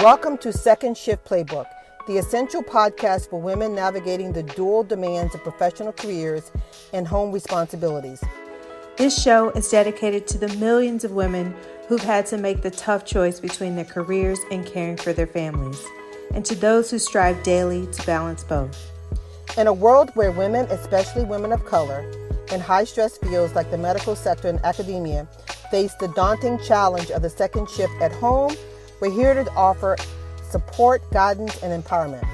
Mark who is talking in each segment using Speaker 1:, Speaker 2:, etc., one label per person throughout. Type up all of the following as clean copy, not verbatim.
Speaker 1: Welcome to Second Shift Playbook, the essential podcast for women navigating the dual demands of professional careers and home responsibilities.
Speaker 2: This show is dedicated to the millions of women who've had to make the tough choice between their careers and caring for their families, and to those who strive daily to balance both.
Speaker 1: In a world where women, especially women of color, in high-stress fields like the medical sector and academia, face the daunting challenge of the second shift at home, we're here to offer support, guidance, and empowerment.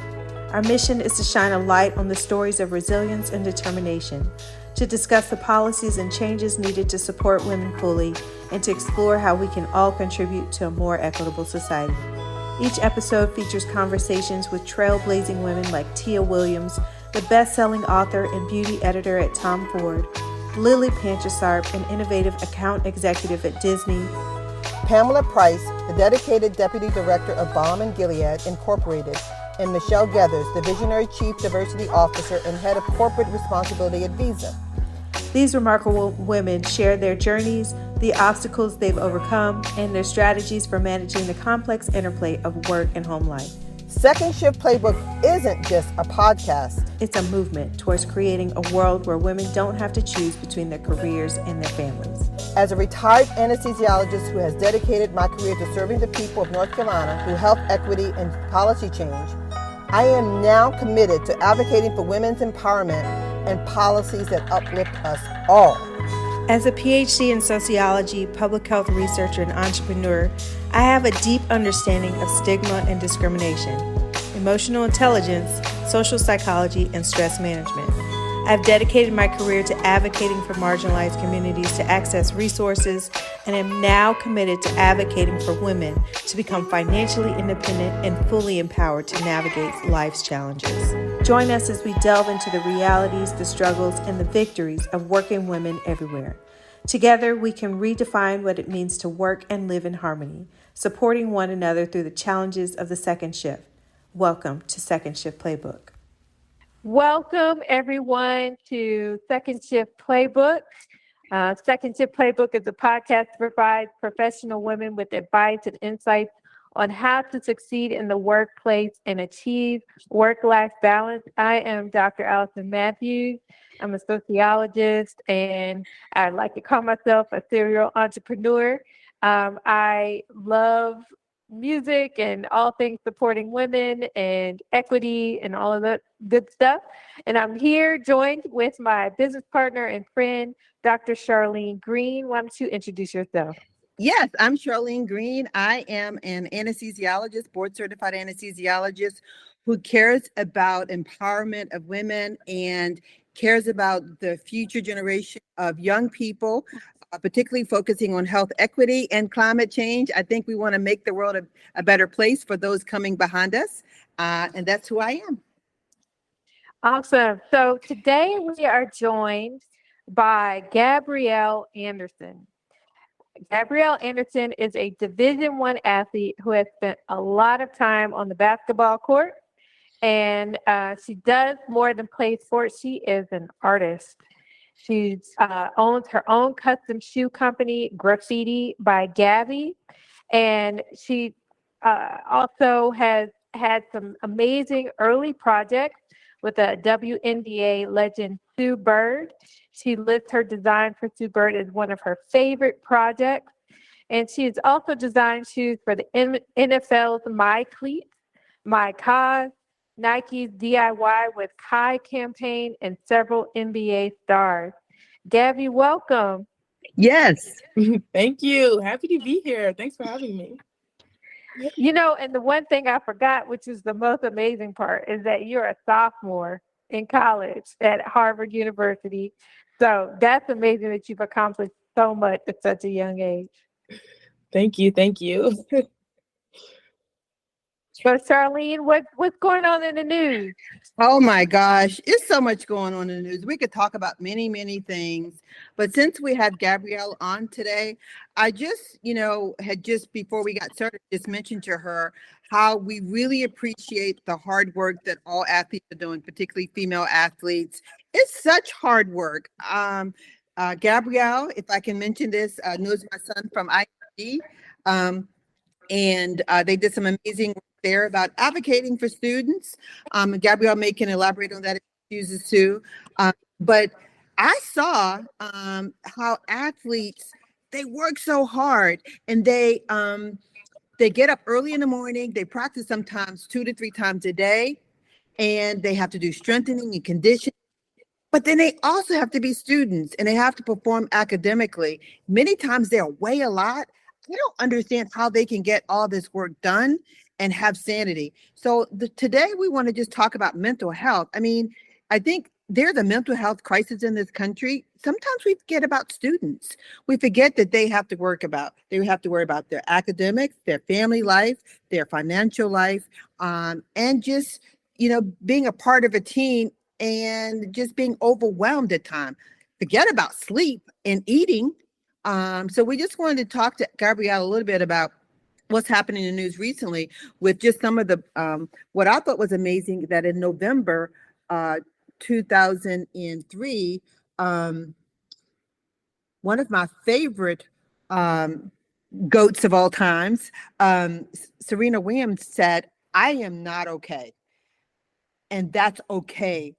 Speaker 2: Our mission is to shine a light on the stories of resilience and determination, to discuss the policies and changes needed to support women fully, and to explore how we can all contribute to a more equitable society. Each episode features conversations with trailblazing women like Tia Williams, the best-selling author and beauty editor at Tom Ford, Lily Panchasarp, an innovative account executive at Disney,
Speaker 1: Pamela Price, the dedicated Deputy Director of Balm and Gilead Incorporated, and Michelle Geathers, the Visionary Chief Diversity Officer and Head of Corporate Responsibility at Visa.
Speaker 2: These remarkable women share their journeys, the obstacles they've overcome, and their strategies for managing the complex interplay of work and home life.
Speaker 1: Second Shift Playbook isn't just a podcast.
Speaker 2: It's a movement towards creating a world where women don't have to choose between their careers and their families.
Speaker 1: As a retired anesthesiologist who has dedicated my career to serving the people of North Carolina through health equity and policy change, I am now committed to advocating for women's empowerment and policies that uplift us all.
Speaker 2: As a PhD in sociology, public health researcher, and entrepreneur, I have a deep understanding of stigma and discrimination, emotional intelligence, social psychology, and stress management. I've dedicated my career to advocating for marginalized communities to access resources, and am now committed to advocating for women to become financially independent and fully empowered to navigate life's challenges. Join us as we delve into the realities, the struggles, and the victories of working women everywhere. Together, we can redefine what it means to work and live in harmony, supporting one another through the challenges of the second shift. Welcome to Second Shift Playbook.
Speaker 3: Welcome, everyone, to Second Shift Playbook. Second Shift Playbook is a podcast that provides professional women with advice and insights on how to succeed in the workplace and achieve work-life balance. I am Dr. Allison Mathews. I'm a sociologist, and I like to call myself a serial entrepreneur. I love music and all things supporting women and equity and all of that good stuff. And I'm here joined with my business partner and friend, Dr. Charlene Green. Why don't you introduce yourself?
Speaker 1: Yes, I'm Charlene Green. I am an anesthesiologist, board-certified anesthesiologist who cares about empowerment of women and cares about the future generation of young people, particularly focusing on health equity and climate change. I think we want to make the world a better place for those coming behind us, and that's who I am.
Speaker 3: Awesome. So today we are joined by Gabrielle Anderson. Gabrielle Anderson is a Division I athlete who has spent a lot of time on the basketball court, and she does more than play sports. She is an artist. She owns her own custom shoe company, Graffiti by Gabby, and she also has had some amazing early projects with a WNBA legend, Sue Bird. She lists her design for Sue Bird as one of her favorite projects. And she's also designed shoes for the NFL's My Cleats, My Cause, Nike's DIY with Kai campaign, and several NBA stars. Gabby, welcome.
Speaker 4: Yes. Thank you. Happy to be here. Thanks for having me.
Speaker 3: You know, and the one thing I forgot, which is the most amazing part, is that you're a sophomore in college at Harvard University. So that's amazing that you've accomplished so much at such a young age.
Speaker 4: Thank you. Thank you.
Speaker 3: So Charlene, what's going on in the news?
Speaker 1: Oh my gosh, it's so much going on in the news. We could talk about many, many things. But since we have Gabrielle on today, I just, had just before we got started, just mentioned to her how we really appreciate the hard work that all athletes are doing, particularly female athletes. It's such hard work. Gabrielle, if I can mention this, knows my son from IMG. and they did some amazing work there about advocating for students. Gabrielle may can elaborate on that if she chooses to. But I saw how athletes, they work so hard, and they get up early in the morning. They practice sometimes 2 to 3 times a day, and they have to do strengthening and conditioning. But then they also have to be students, and they have to perform academically. Many times they're away a lot. I don't understand how they can get all this work done and have sanity. So today we want to just talk about mental health. I mean, I think there's a mental health crisis in this country. Sometimes we forget about students. We forget that they have to worry about their academics, their family life, their financial life, and just, being a part of a team and just being overwhelmed at times. Forget about sleep and eating. So we just wanted to talk to Gabrielle a little bit about what's happening in the news recently with just some of the, what I thought was amazing, that in November 2003, one of my favorite goats of all times, Serena Williams said, "I am not okay." And that's okay.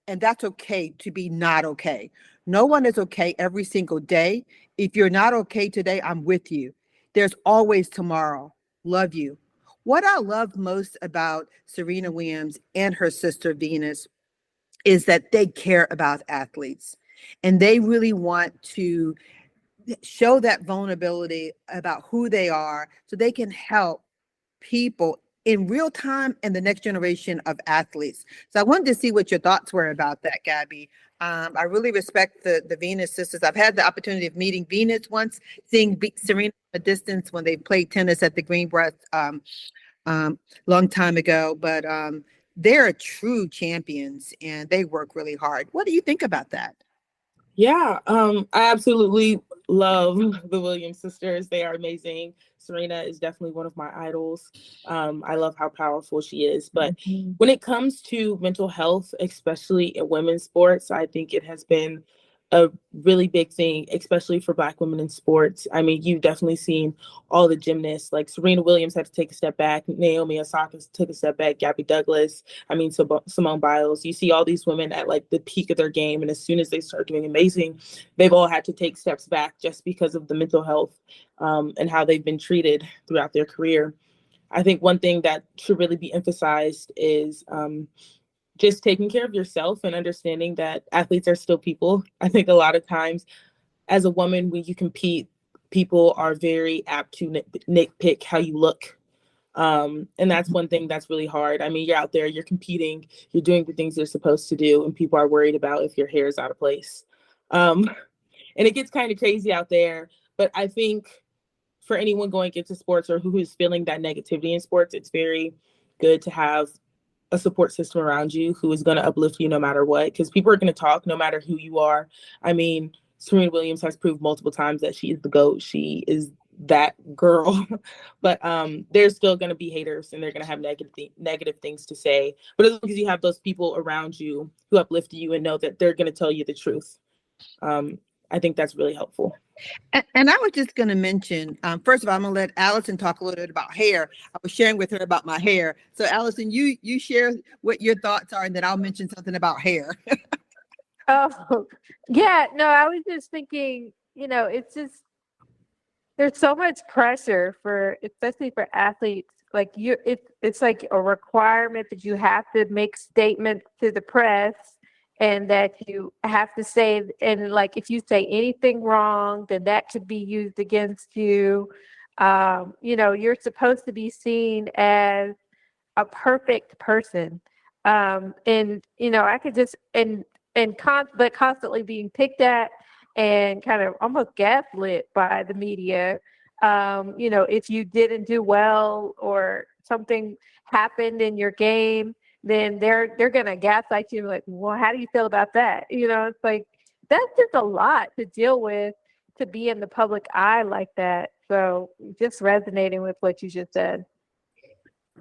Speaker 1: And that's okay to be not okay. No one is okay every single day. If you're not okay today, I'm with you. There's always tomorrow. Love you. What I love most about Serena Williams and her sister Venus is that they care about athletes, and they really want to show that vulnerability about who they are so they can help people in real time and the next generation of athletes. So I wanted to see what your thoughts were about that, Gabby. I really respect the Venus sisters. I've had the opportunity of meeting Venus once, seeing Serena from a distance when they played tennis at the Greenbrook long time ago. But they're true champions, and they work really hard. What do you think about that?
Speaker 4: Yeah, I absolutely love the Williams sisters. They are amazing. Serena is definitely one of my idols. I love how powerful she is. But when it comes to mental health, especially in women's sports, I think it has been a really big thing, especially for Black women in sports. I mean, you've definitely seen all the gymnasts, like Serena Williams had to take a step back. Naomi Osaka took a step back. Gabby Douglas, Simone Biles. You see all these women at like the peak of their game. And as soon as they start doing amazing, they've all had to take steps back just because of the mental health and how they've been treated throughout their career. I think one thing that should really be emphasized is just taking care of yourself and understanding that athletes are still people. I think a lot of times as a woman, when you compete, people are very apt to nitpick how you look. And that's one thing that's really hard. I mean, you're out there, you're competing, you're doing the things you're supposed to do, and people are worried about if your hair is out of place. And it gets kind of crazy out there. But I think for anyone going into sports or who is feeling that negativity in sports, it's very good to have a support system around you who is going to uplift you no matter what, because people are going to talk no matter who you are. I mean, Serena Williams has proved multiple times that she is the GOAT. She is that girl. But there's still going to be haters, and they're going to have negative things to say. But as long as you have those people around you who uplift you and know that they're going to tell you the truth, I think that's really helpful.
Speaker 1: And I was just going to mention, first of all, I'm going to let Allison talk a little bit about hair. I was sharing with her about my hair. So Allison, you share what your thoughts are, and then I'll mention something about hair.
Speaker 3: Oh, yeah. No, I was just thinking, it's just, there's so much pressure especially for athletes. Like it's like a requirement that you have to make statements to the press, and that you have to say, and like if you say anything wrong, then that could be used against you. You're supposed to be seen as a perfect person. I could just but constantly being picked at and kind of almost gaslit by the media. If you didn't do well or something happened in your game, then they're gonna gaslight you like, well, how do you feel about that? It's like that's just a lot to deal with, to be in the public eye like that. So just resonating with what you just said.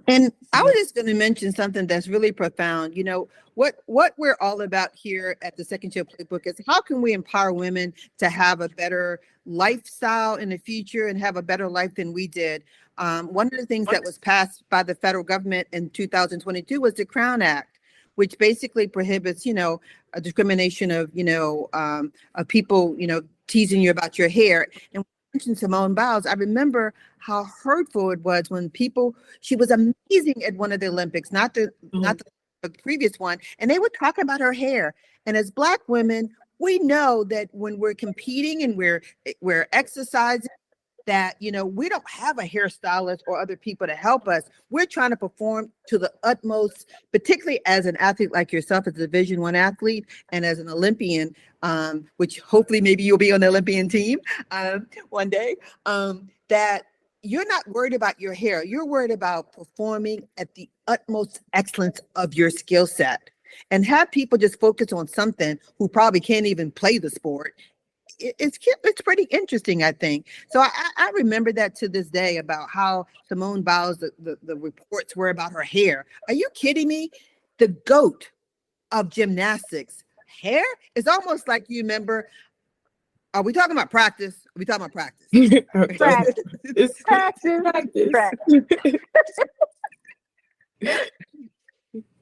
Speaker 1: And I was just going to mention something that's really profound. You know, what we're all about here at the Second Shift Playbook is how can we empower women to have a better lifestyle in the future and have a better life than we did. One of the things that was passed by the federal government in 2022 was the Crown Act, which basically prohibits, you know, a discrimination of, you know, of people, you know, teasing you about your hair. And mentioned Simone Biles, I remember how hurtful it was when people, she was amazing at one of the Olympics, not the previous one, and they would talk about her hair. And as Black women, we know that when we're competing and we're exercising, that, you know, we don't have a hairstylist or other people to help us. We're trying to perform to the utmost, particularly as an athlete like yourself, as a Division I athlete and as an Olympian, which hopefully maybe you'll be on the Olympian team one day, that you're not worried about your hair. You're worried about performing at the utmost excellence of your skill set. And have people just focus on something who probably can't even play the sport. It's pretty interesting, I think. So I remember that to this day about how Simone Biles, the reports were about her hair. Are you kidding me? The GOAT of gymnastics. Hair is almost like, you remember, are we talking about practice? Are we talking about practice?
Speaker 3: Practice.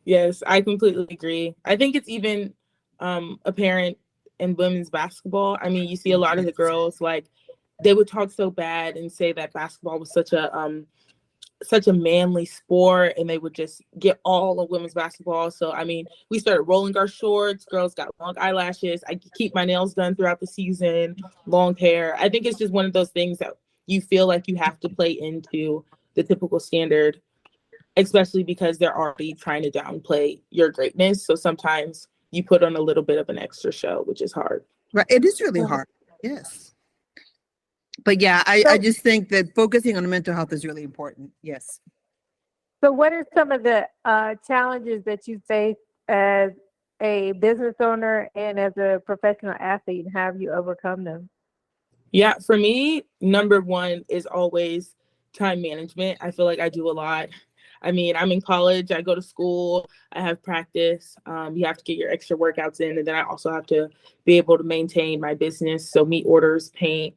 Speaker 4: Yes, I completely agree. I think it's even apparent in women's basketball. I mean, you see a lot of the girls, like, they would talk so bad and say that basketball was such a manly sport, and they would just get all of women's basketball. So, I mean, we started rolling our shorts. Girls got long eyelashes. I keep my nails done throughout the season, long hair. I think it's just one of those things that you feel like you have to play into the typical standard, especially because they're already trying to downplay your greatness. So sometimes you put on a little bit of an extra show, which is hard.
Speaker 1: Right. It is really hard. Yes. But yeah, I just think that focusing on the mental health is really important. Yes.
Speaker 3: So what are some of the challenges that you face as a business owner and as a professional athlete, and how have you overcome them?
Speaker 4: Yeah, for me, number one is always time management. I feel like I do a lot. I mean, I'm in college, I go to school, I have practice. You have to get your extra workouts in. And then I also have to be able to maintain my business. So meet orders, paint,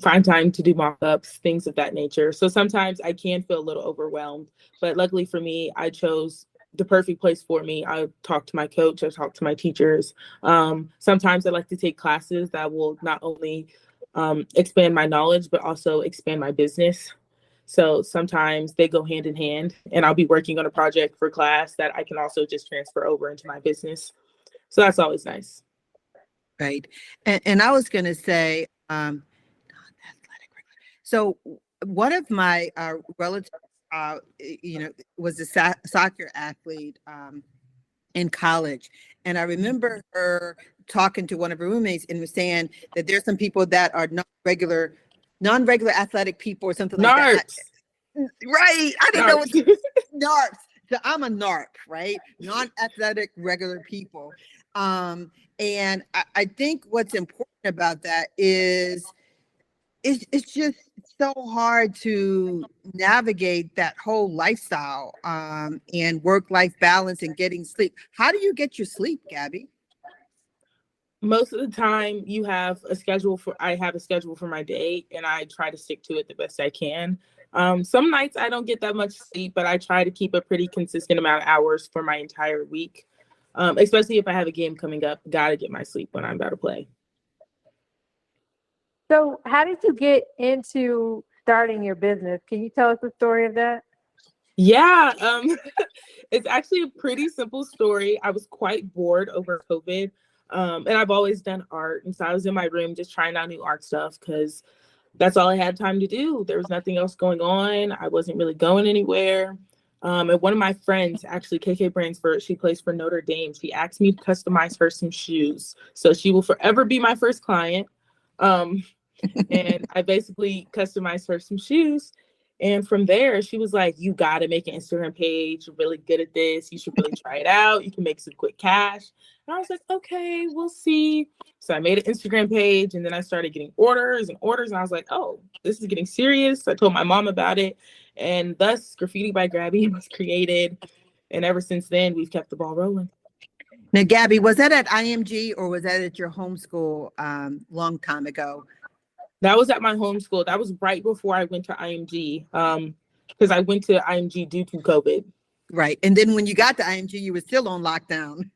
Speaker 4: find time to do mock-ups, things of that nature. So sometimes I can feel a little overwhelmed. But luckily for me, I chose the perfect place for me. I talk to my coach, I talk to my teachers. Sometimes I like to take classes that will not only expand my knowledge, but also expand my business. So sometimes they go hand in hand, and I'll be working on a project for class that I can also just transfer over into my business. So that's always nice.
Speaker 1: Right. And I was going to say, so one of my relatives, was a soccer athlete in college. And I remember her talking to one of her roommates and was saying that there's some people that are non-regular athletic people or something like that. Right. I didn't know what NARPs. So I'm a NARP, right? Non-athletic regular people. And I think what's important about that is it's just so hard to navigate that whole lifestyle and work-life balance and getting sleep. How do you get your sleep, Gabby?
Speaker 4: Most of the time I have a schedule for my day, and I try to stick to it the best I can. Some nights I don't get that much sleep, but I try to keep a pretty consistent amount of hours for my entire week. Especially if I have a game coming up, gotta get my sleep when I'm about to play.
Speaker 3: So how did you get into starting your business? Can you tell us the story of that?
Speaker 4: Yeah, it's actually a pretty simple story. I was quite bored over COVID. And I've always done art. And so I was in my room just trying out new art stuff because that's all I had time to do. There was nothing else going on. I wasn't really going anywhere. And one of my friends, actually, KK Bransford, she plays for Notre Dame. She asked me to customize her some shoes. So she will forever be my first client. And I basically customized her some shoes. And from there, she was like, you got to make an Instagram page. You're really good at this. You should really try it out. You can make some quick cash. And I was like, okay, we'll see. So I made an Instagram page, and then I started getting orders. And I was like, oh, this is getting serious. I told my mom about it. And thus, Graffiti by Gabby was created. And ever since then, we've kept the ball rolling.
Speaker 1: Now, Gabby, was that at IMG or was that at your homeschool long time ago?
Speaker 4: That was at my homeschool. That was right before I went to IMG, because I went to IMG due to COVID.
Speaker 1: Right. And then when you got to IMG, you were still on lockdown.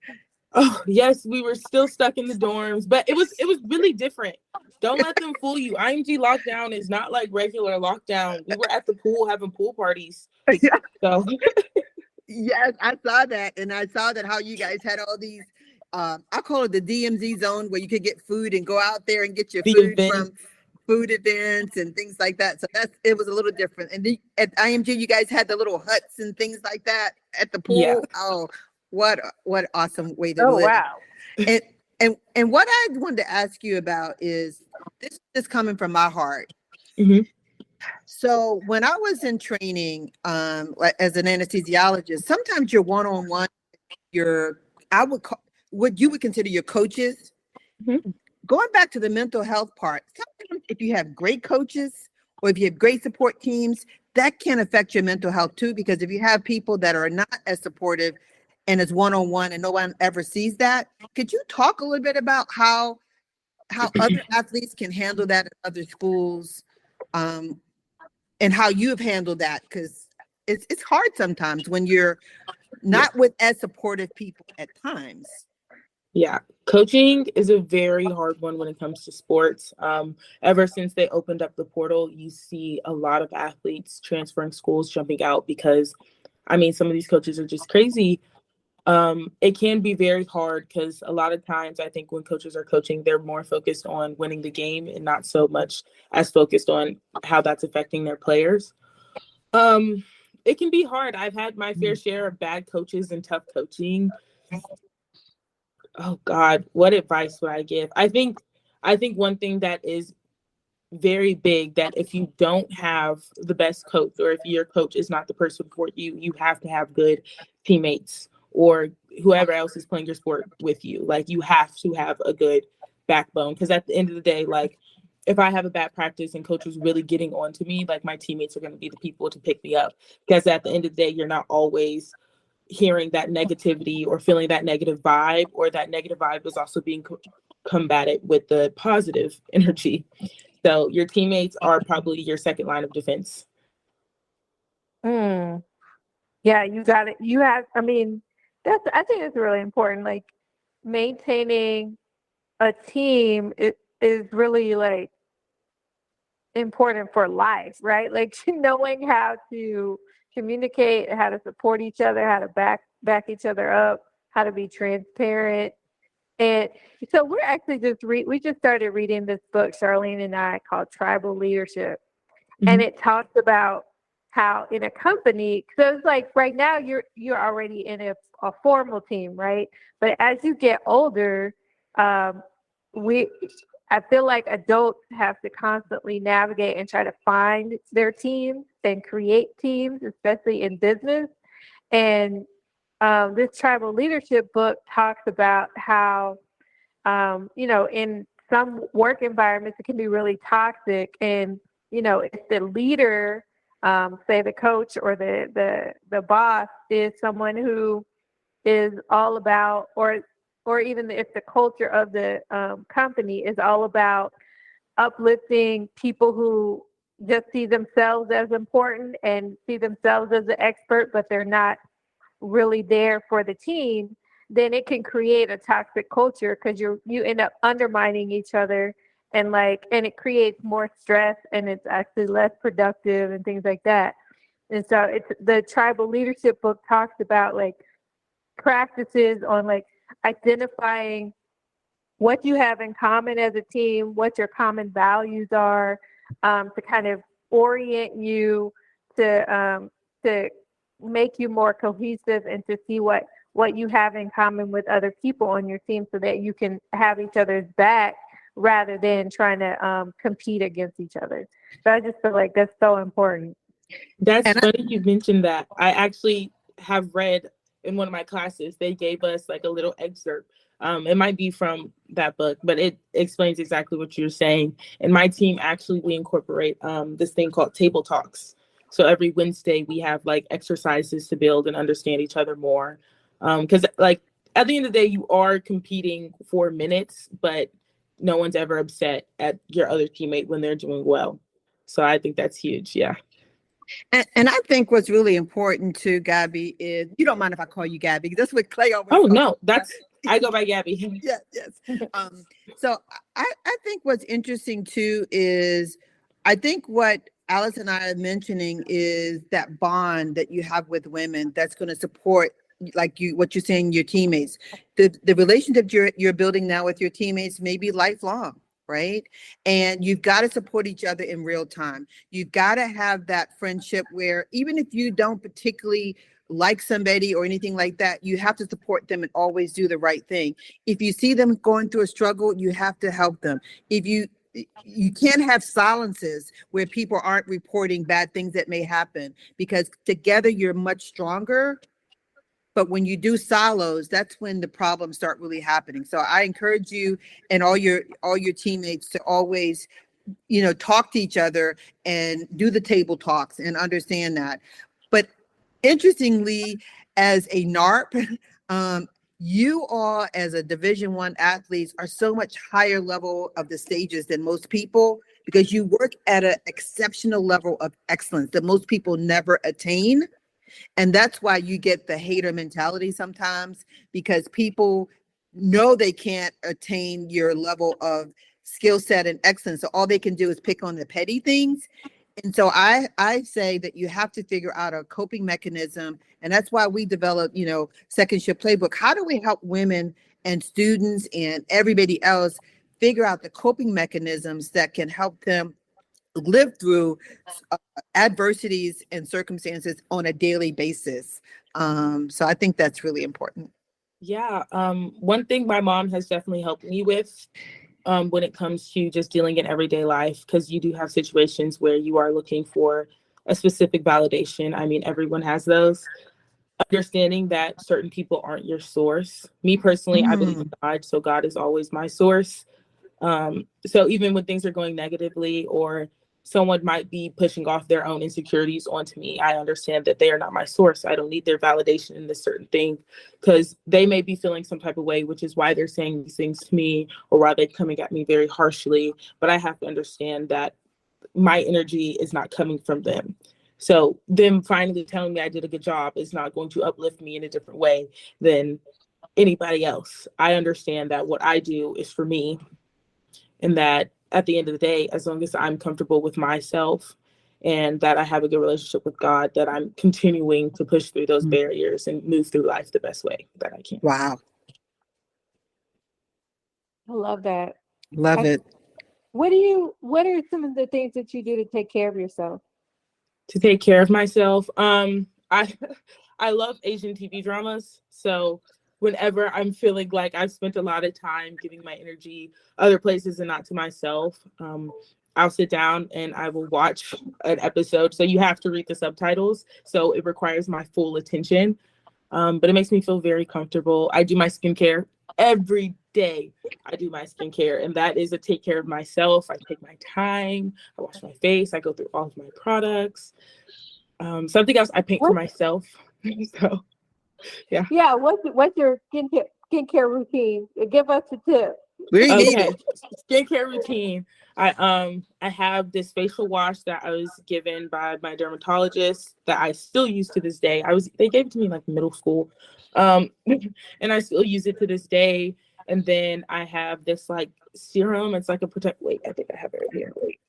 Speaker 4: Oh, yes, we were still stuck in the dorms, but it was really different. Don't let them fool you. IMG lockdown is not like regular lockdown. We were at the pool having pool parties. So
Speaker 1: Yes, I saw that. And I saw that how you guys had all these, I call it the DMZ zone, where you could get food and go out there and get your food from food events and things like that. So it was a little different. And then at IMG, you guys had the little huts and things like that at the pool.
Speaker 4: Yeah.
Speaker 1: Oh, what awesome way to live.
Speaker 3: Wow.
Speaker 1: And what I wanted to ask you about is, this is coming from my heart.
Speaker 4: Mm-hmm.
Speaker 1: So when I was in training as an anesthesiologist, sometimes you're one-on-one, what you would consider your coaches.
Speaker 4: Mm-hmm.
Speaker 1: Going back to the mental health part, sometimes if you have great coaches or if you have great support teams, that can affect your mental health too, because if you have people that are not as supportive and it's one-on-one and no one ever sees that, could you talk a little bit about how other athletes can handle that at other schools, and how you've handled that? Because it's hard sometimes when you're not with as supportive people at times.
Speaker 4: Yeah, coaching is a very hard one when it comes to sports. Ever since they opened up the portal, you see a lot of athletes transferring schools, jumping out, because, I mean, some of these coaches are just crazy. It can be very hard because a lot of times I think when coaches are coaching, they're more focused on winning the game and not so much as focused on how that's affecting their players. It can be hard. I've had my fair share of bad coaches and tough coaching. Oh God, what advice would I give? I think one thing that is very big, that if you don't have the best coach, or if your coach is not the person for you, you have to have good teammates or whoever else is playing your sport with you. Like, you have to have a good backbone, because at the end of the day, like, if I have a bad practice and coach is really getting on to me, like, my teammates are going to be the people to pick me up, because at the end of the day, you're not always hearing that negativity or feeling that negative vibe, or that negative vibe is also being combated with the positive energy. So your teammates are probably your second line of defense.
Speaker 3: Yeah, you got it. I think it's really important. Like, maintaining a team is really, like, important for life, right? Like, knowing how to communicate, how to support each other, how to back each other up, how to be transparent. And so we're actually we just started reading this book, Charlene and I, called Tribal Leadership. Mm-hmm. And it talks about how in a company, so it's like right now you're already in a formal team, right? But as you get older, I feel like adults have to constantly navigate and try to find their teams and create teams, especially in business. And this tribal leadership book talks about how, in some work environments, it can be really toxic. And, if the leader, say the coach or the boss, is someone who is all about, or even if the culture of the company is all about uplifting people who just see themselves as important and see themselves as the expert, but they're not really there for the team, then it can create a toxic culture, because you end up undermining each other, and it creates more stress, and it's actually less productive and things like that. And so it's the tribal leadership book talks about, like, practices on, like, identifying what you have in common as a team, what your common values are, to kind of orient you to make you more cohesive, and to see what you have in common with other people on your team, so that you can have each other's back rather than trying to compete against each other. So I just feel like that's so important.
Speaker 4: That's
Speaker 1: And
Speaker 4: funny you mentioned that. I actually have read in one of my classes, they gave us like a little excerpt. It might be from that book, but it explains exactly what you're saying. And my team actually, we incorporate this thing called table talks. So every Wednesday we have like exercises to build and understand each other more. Because like at the end of the day, you are competing for minutes, but no one's ever upset at your other teammate when they're doing well. So I think that's huge. Yeah.
Speaker 1: and I think what's really important too, Gabby, is you don't mind if I call you Gabby. That's what Clay always
Speaker 4: Oh
Speaker 1: calls
Speaker 4: no, I go by Gabby.
Speaker 1: yes, yes. So I think what's interesting too is I think what Alice and I are mentioning is that bond that you have with women that's going to support like what you're saying, your teammates. The relationship you're building now with your teammates may be lifelong, right? And you've got to support each other in real time. You've got to have that friendship where even if you don't particularly like somebody or anything like that, you have to support them and always do the right thing. If you see them going through a struggle, you have to help them. If you can't have silences where people aren't reporting bad things that may happen, because together you're much stronger. But when you do silos, that's when the problems start really happening. So I encourage you and all your teammates to always, talk to each other and do the table talks and understand that. But interestingly, as a NARP, you all as a Division I athletes are so much higher level of the stages than most people because you work at an exceptional level of excellence that most people never attain. And that's why you get the hater mentality sometimes, because people know they can't attain your level of skill set and excellence. So all they can do is pick on the petty things. And so I say that you have to figure out a coping mechanism. And that's why we developed, Second Shift Playbook. How do we help women and students and everybody else figure out the coping mechanisms that can help them live through adversities and circumstances on a daily basis? So I think that's really important.
Speaker 4: Yeah. One thing my mom has definitely helped me with when it comes to just dealing in everyday life, because you do have situations where you are looking for a specific validation. I mean, everyone has those. Understanding that certain people aren't your source. Me personally, I believe in God, so God is always my source. So even when things are going negatively or someone might be pushing off their own insecurities onto me, I understand that they are not my source. I don't need their validation in this certain thing because they may be feeling some type of way, which is why they're saying these things to me or why they're coming at me very harshly. But I have to understand that my energy is not coming from them. So them finally telling me I did a good job is not going to uplift me in a different way than anybody else. I understand that what I do is for me, and that at the end of the day, as long as I'm comfortable with myself and that I have a good relationship with God, that I'm continuing to push through those barriers and move through life the best way that I can.
Speaker 1: Wow.
Speaker 3: I love that.
Speaker 1: Love it.
Speaker 3: What are some of the things that you do to take care of yourself?
Speaker 4: To take care of myself, I love Asian TV dramas. So whenever I'm feeling like I've spent a lot of time giving my energy other places and not to myself, I'll sit down and I will watch an episode. So you have to read the subtitles. So it requires my full attention. But it makes me feel very comfortable. I do my skincare every day. I do my skincare, and that is to take care of myself. I take my time. I wash my face. I go through all of my products. Something else, I paint for myself. So, yeah.
Speaker 3: Yeah. What's your skincare routine? Give us a tip.
Speaker 4: Okay. Skincare routine. I have this facial wash that I was given by my dermatologist that I still use to this day. They gave it to me in like middle school. And I still use it to this day. And then I have this like serum. It's like I think I have it right here. Wait.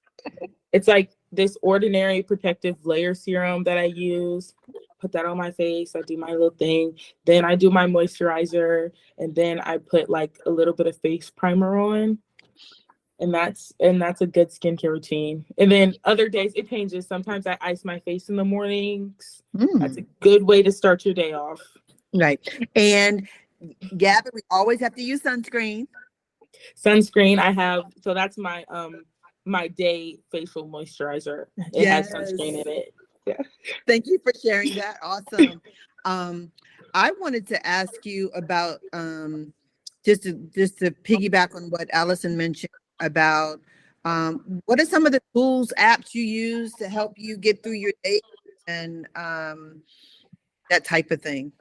Speaker 4: It's like this ordinary protective layer serum that I use. Put that on my face. I do my little thing. Then I do my moisturizer. And then I put like a little bit of face primer on. And that's a good skincare routine. And then other days it changes. Sometimes I ice my face in the mornings. That's a good way to start your day off.
Speaker 1: Right. And Gabby, we always have to use sunscreen.
Speaker 4: Sunscreen I have. So that's my my day facial moisturizer. It has sunscreen in it. Yeah.
Speaker 1: Thank you for sharing that. Awesome. I wanted to ask you about just to piggyback on what Allison mentioned about what are some of the tools, apps you use to help you get through your day and that type of thing.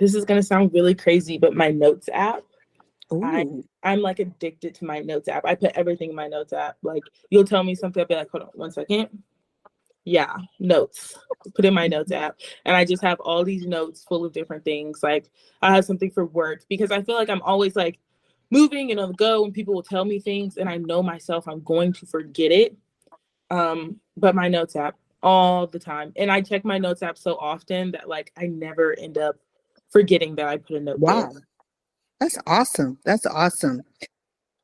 Speaker 4: This is gonna sound really crazy, but my notes app.
Speaker 1: Ooh.
Speaker 4: I'm like addicted to my notes app. I put everything in my notes app. Like you'll tell me something, I'll be like, hold on 1 second. Yeah, notes. Put in my notes app. And I just have all these notes full of different things. Like I have something for work because I feel like I'm always like moving and on the go and people will tell me things and I know myself I'm going to forget it. But my notes app all the time. And I check my notes app so often that like I never end up forgetting that I put a note there.
Speaker 1: Wow. That's awesome. That's awesome.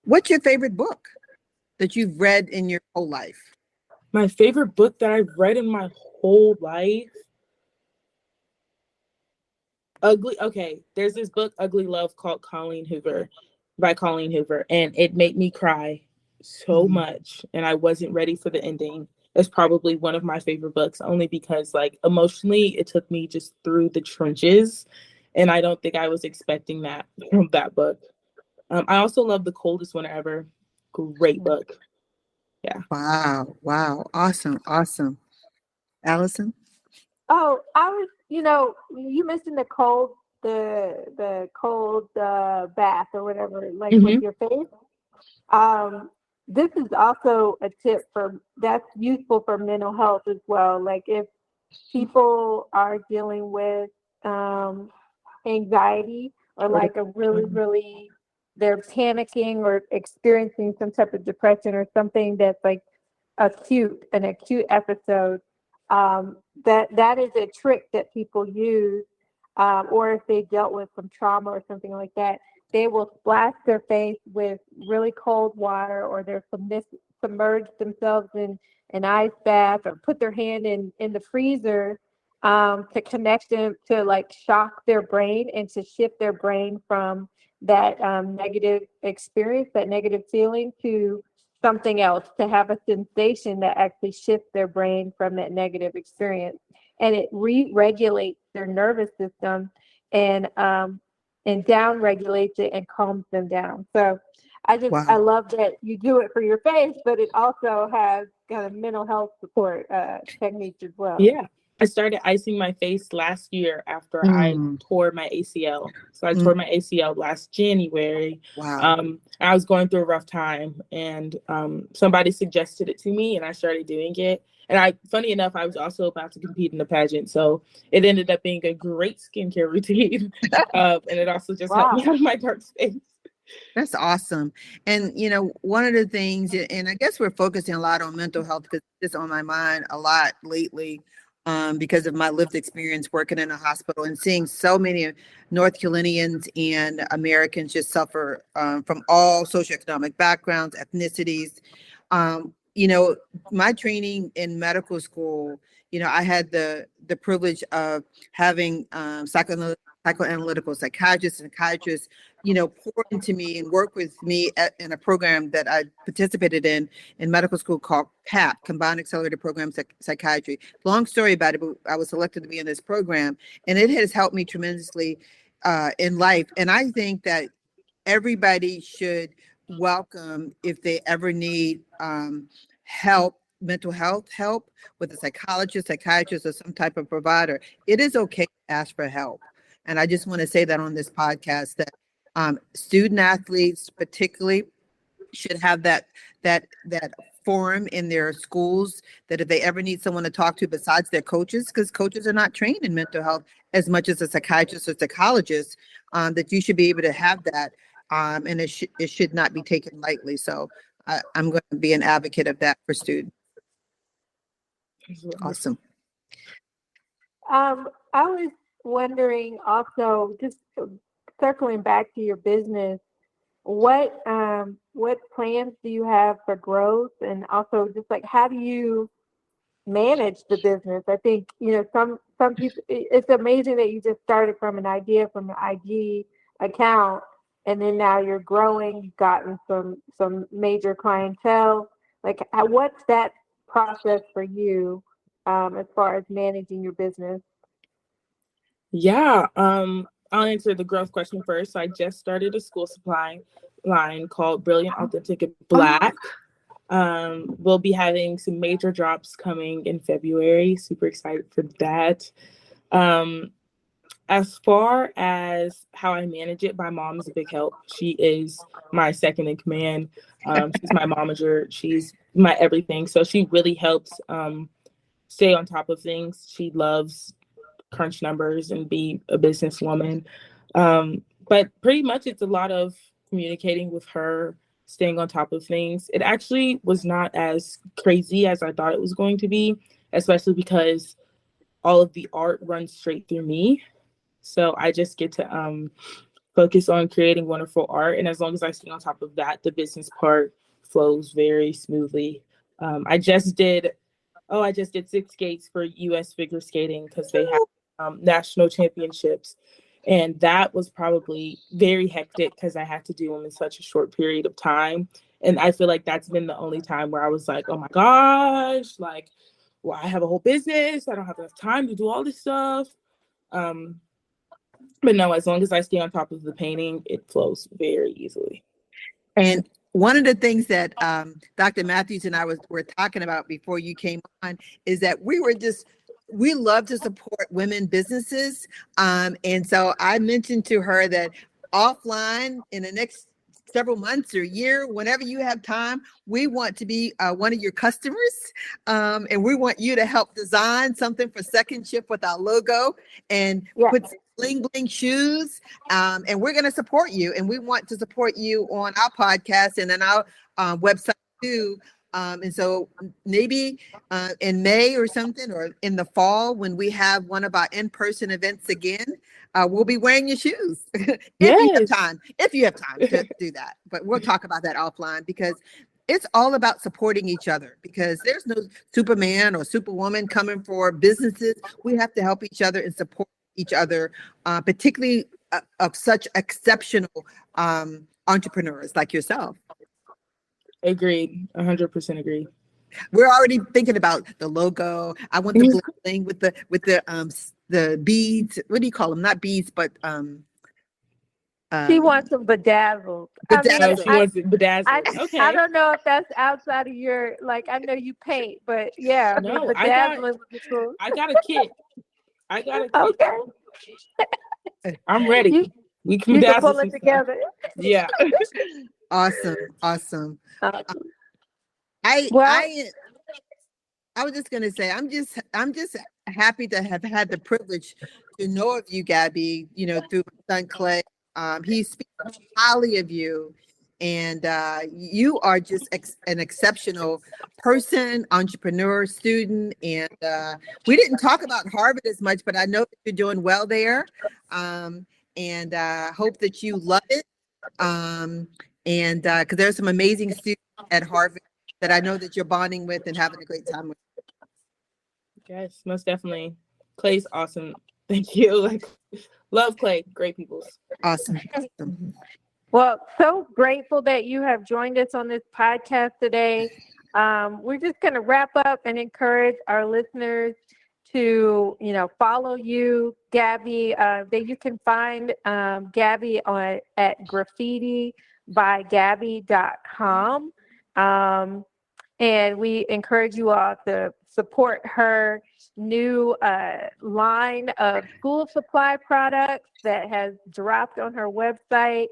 Speaker 1: What's your favorite book that you've read in your whole life?
Speaker 4: My favorite book that I've read in my whole life. There's this book, Ugly Love, called by Colleen Hoover, and it made me cry so much, and I wasn't ready for the ending. It's probably one of my favorite books, only because like emotionally, it took me just through the trenches, and I don't think I was expecting that from that book. I also love The Coldest Winter Ever. Great book. Yeah.
Speaker 1: Wow. Wow. Awesome. Awesome. Allison?
Speaker 3: Oh, I was, you mentioned the cold bath or whatever, like with your face. This is also a tip that's useful for mental health as well. Like if people are dealing with anxiety or like a really they're panicking or experiencing some type of depression or something that's like an acute episode, that is a trick that people use, or if they dealt with some trauma or something like that, they will splash their face with really cold water, or they're submerge themselves in an ice bath, or put their hand in the freezer, to connect them, to like shock their brain and to shift their brain from that negative experience, that negative feeling, to something else, to have a sensation that actually shifts their brain from that negative experience. And it re-regulates their nervous system and down regulates it and calms them down. So I love that you do it for your face, but it also has kind of mental health support techniques as well.
Speaker 4: Yeah. I started icing my face last year after I tore my ACL. So I tore my ACL last January.
Speaker 1: Wow.
Speaker 4: I was going through a rough time, and somebody suggested it to me, and I started doing it. And funny enough, I was also about to compete in a pageant, so it ended up being a great skincare routine, and it also just helped me out of my dark space.
Speaker 1: That's awesome. And, one of the things, and I guess we're focusing a lot on mental health because it's on my mind a lot lately, because of my lived experience working in a hospital and seeing so many North Carolinians and Americans just suffer from all socioeconomic backgrounds, ethnicities. My training in medical school, I had the privilege of having psychoanalytical psychiatrists and psychiatrists, pour into me and work with me in a program that I participated in medical school called PAP, Combined Accelerated Program Psychiatry. Long story about it, but I was selected to be in this program, and it has helped me tremendously in life. And I think that everybody should welcome, if they ever need mental health help with a psychologist, psychiatrist, or some type of provider. It is okay to ask for help. And I just want to say that on this podcast, that student athletes particularly should have that forum in their schools, that if they ever need someone to talk to besides their coaches, because coaches are not trained in mental health as much as a psychiatrist or psychologist, that you should be able to have that, and it should not be taken lightly. So I'm going to be an advocate of that for students. Awesome.
Speaker 3: I was wondering also, just circling back to your business, what plans do you have for growth, and also just like how do you manage the business? I think some people, it's amazing that you just started from an idea, from an IG account, and then now you're growing. You've gotten some major clientele. Like, what's that process for you as far as managing your business?
Speaker 4: Yeah, I'll answer the growth question first. So I just started a school supply line called Brilliant, Authentic, and Black. We'll be having some major drops coming in February. Super excited for that. As far as how I manage it, my mom is a big help. She is my second in command. She's my momager. She's my everything. So she really helps stay on top of things. She loves crunch numbers and be a businesswoman. But pretty much it's a lot of communicating with her, staying on top of things. It actually was not as crazy as I thought it was going to be, especially because all of the art runs straight through me. So I just get to focus on creating wonderful art. And as long as I stay on top of that, the business part flows very smoothly. I just did 6 gates for US figure skating because they have national championships. And that was probably very hectic because I had to do them in such a short period of time. And I feel like that's been the only time where I was like, oh my gosh, like, well, I have a whole business. I don't have enough time to do all this stuff. But no, as long as I stay on top of the painting, it flows very easily.
Speaker 1: And one of the things that Dr. Mathews and I were talking about before you came on is that we love to support women businesses. And so I mentioned to her that offline in the next several months or year, whenever you have time, we want to be one of your customers. And we want you to help design something for Second Shift with our logo and put bling bling shoes. And we're going to support you. And we want to support you on our podcast and on our website too. And so maybe in May or something, or in the fall, when we have one of our in-person events again, we'll be wearing your shoes if you have time to do that. But we'll talk about that offline, because it's all about supporting each other, because there's no Superman or Superwoman coming for businesses. We have to help each other and support each other, particularly of such exceptional entrepreneurs like yourself.
Speaker 4: Agreed. 100% agree.
Speaker 1: We're already thinking about the logo. I want the bling bling with the beads. What do you call them? Not beads, but
Speaker 3: she wants them bedazzled.
Speaker 1: Bedazzled.
Speaker 4: She wants it bedazzled. Okay.
Speaker 3: I don't know if that's outside of your, like, I know you paint, but yeah.
Speaker 4: No,
Speaker 3: bedazzling would be cool.
Speaker 4: I got a kit.
Speaker 3: Okay.
Speaker 4: I'm ready. We can
Speaker 3: You
Speaker 4: bedazzle
Speaker 3: can pull it together.
Speaker 4: Yeah.
Speaker 1: Awesome. I was just gonna say, I'm just happy to have had the privilege to know of you, Gabby, through my son Clay. He speaks highly of you, and you are just an exceptional person, entrepreneur, student. And we didn't talk about Harvard as much, but I know that you're doing well there, and hope that you love it. And because there's some amazing students at Harvard that I know that you're bonding with and having a great time with.
Speaker 4: Yes, most definitely. Clay's awesome. Thank you. Love Clay. Great people.
Speaker 1: Awesome.
Speaker 3: Well, so grateful that you have joined us on this podcast today. We're just going to wrap up and encourage our listeners to, follow you, Gabby. That you can find Gabby at graffitibygabby.com. And we encourage you all to support her new line of school supply products that has dropped on her website.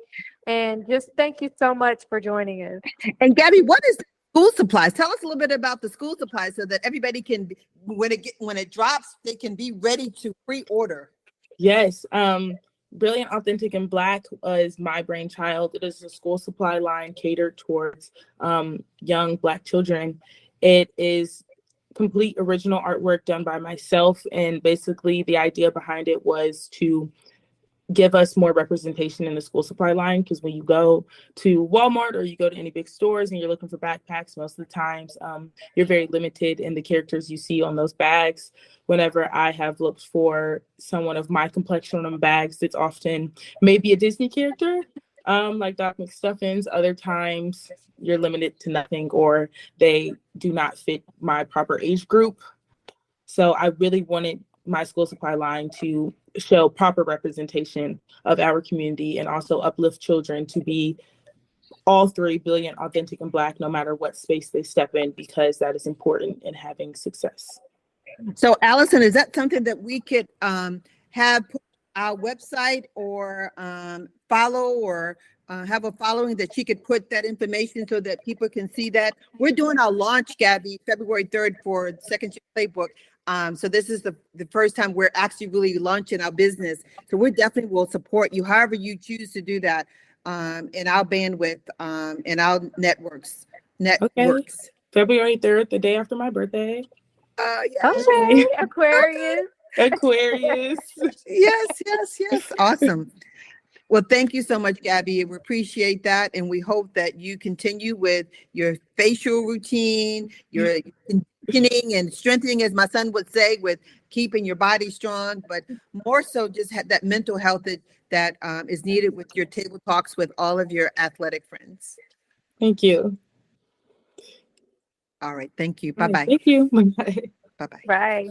Speaker 3: And just thank you so much for joining us.
Speaker 1: And Gabby, what is school supplies? Tell us a little bit about the school supplies so that everybody can, when it drops, they can be ready to pre-order.
Speaker 4: Yes. Brilliant, Authentic, and Black is my brainchild. It is a school supply line catered towards young Black children. It is complete original artwork done by myself. And basically the idea behind it was to give us more representation in the school supply line, because when you go to Walmart or you go to any big stores and you're looking for backpacks, most of the times you're very limited in the characters you see on those bags. Whenever I have looked for someone of my complexion on bags, it's often maybe a Disney character, like Doc McStuffins. Other times you're limited to nothing, or they do not fit my proper age group. So I really wanted my school supply line to show proper representation of our community and also uplift children to be all 3 billion, authentic, and Black, no matter what space they step in, because that is important in having success.
Speaker 1: So Allison, is that something that we could have put our website or follow or have a following that she could put that information so that people can see that? We're doing our launch, Gabby, February 3rd for Second Shift Playbook. So this is the first time we're actually really launching our business. So we definitely will support you however you choose to do that in our bandwidth, in our networks.
Speaker 4: Okay. February 3rd, the day after my birthday.
Speaker 1: Yeah.
Speaker 3: Okay, Aquarius.
Speaker 4: Aquarius.
Speaker 1: Yes. Awesome. Well, thank you so much, Gabby. We appreciate that. And we hope that you continue with your facial routine, your conditioning and strengthening, as my son would say, with keeping your body strong, but more so just have that mental health that is needed with your table talks with all of your athletic friends.
Speaker 4: Thank you.
Speaker 1: All right. Thank you. Bye-bye.
Speaker 4: Thank you. Bye-bye.
Speaker 1: Bye-bye.
Speaker 3: Right.